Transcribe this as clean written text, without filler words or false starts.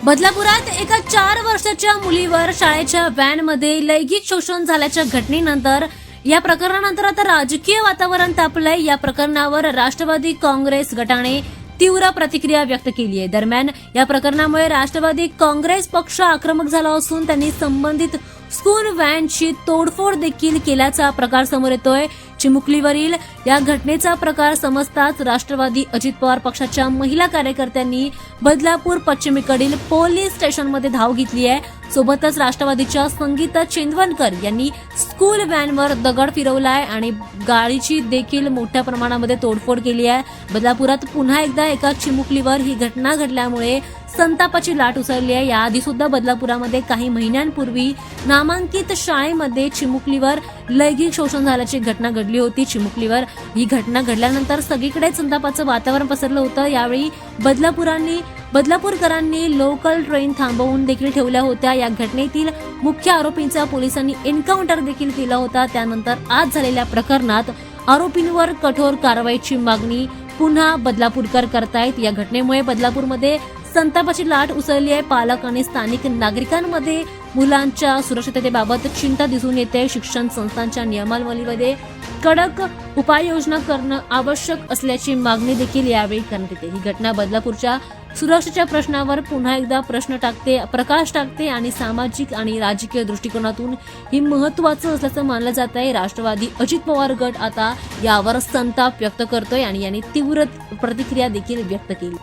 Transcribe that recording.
बदलापुरात एका 4 वर्षाच्या मुलीवर शाळेच्या व्हॅनमध्ये लैंगिक शोषण झाल्याच्या घटनेनंतर या प्रकरणानंतर आता राजकीय वातावरण तापलंय। या प्रकरणावर राष्ट्रवादी काँग्रेस गटाने तीव्र प्रतिक्रिया व्यक्त केली आहे। दरम्यान या प्रकरणामुळे राष्ट्रवादी काँग्रेस पक्ष आक्रमक झाला असून त्यांनी संबंधित स्कूल व्हॅनची तोडफोड देखील केल्याचा प्रकार समोर येतोय। चिमुकलीवरील या घटनेचा प्रकार समजताच राष्ट्रवादी अजित पवार पक्षाच्या महिला कार्यकर्त्यांनी बदलापूर पश्चिमेकडील पोलीस स्टेशनमध्ये धाव घेतली आहे। सोबतच राष्ट्रवादीच्या संगीता चेंदवनकर यांनी स्कूल व्हॅनवर दगड फिरवलाय आणि गाडीची देखील मोठ्या प्रमाणामध्ये तोडफोड केली आहे। बदलापुरात पुन्हा एकदा एका चिमुकलीवर ही घटना घडल्यामुळे संतापाची लाट उसळली आहे। याआधी सुद्धा बदलापुरामध्ये काही महिन्यांपूर्वी नामांकित शाळेमध्ये चिमुकलीवर लैंगिक शोषण झाल्याची घटना घडली होती। चिमुकलीवर ही घटना घडल्यानंतर सगळीकडे संतापाचं वातावरण पसरलं होतं। यावेळी बदलापूरकरांनी लोकल ट्रेन थांबवून देखील ठेवल्या होत्या। या घटनेतील मुख्य आरोपींचा पोलिसांनी एन्काउंटर देखील केला होता। त्यानंतर आज झालेल्या प्रकरणात आरोपींवर कठोर कारवाईची मागणी पुन्हा बदलापूरकर करतायत। या घटनेमुळे बदलापूरमध्ये संतापाची लाट उसळली आहे। पालक आणि स्थानिक नागरिकांमध्ये मुलांच्या सुरक्षिततेबाबत चिंता दिसून येते। शिक्षण संस्थांच्या नियमावलीमध्ये कडक उपाययोजना करणं आवश्यक असल्याची मागणी देखील यावेळी करण्यात येते। ही घटना बदलापूरच्या सुरक्षेच्या प्रश्नावर पुन्हा एकदा प्रकाश टाकते आणि सामाजिक आणि राजकीय दृष्टिकोनातून ही महत्त्वाचं असल्याचं मानलं जात आहे। राष्ट्रवादी अजित पवार गट आता यावर संताप व्यक्त करतोय आणि यांनी तीव्र प्रतिक्रिया देखील व्यक्त केली।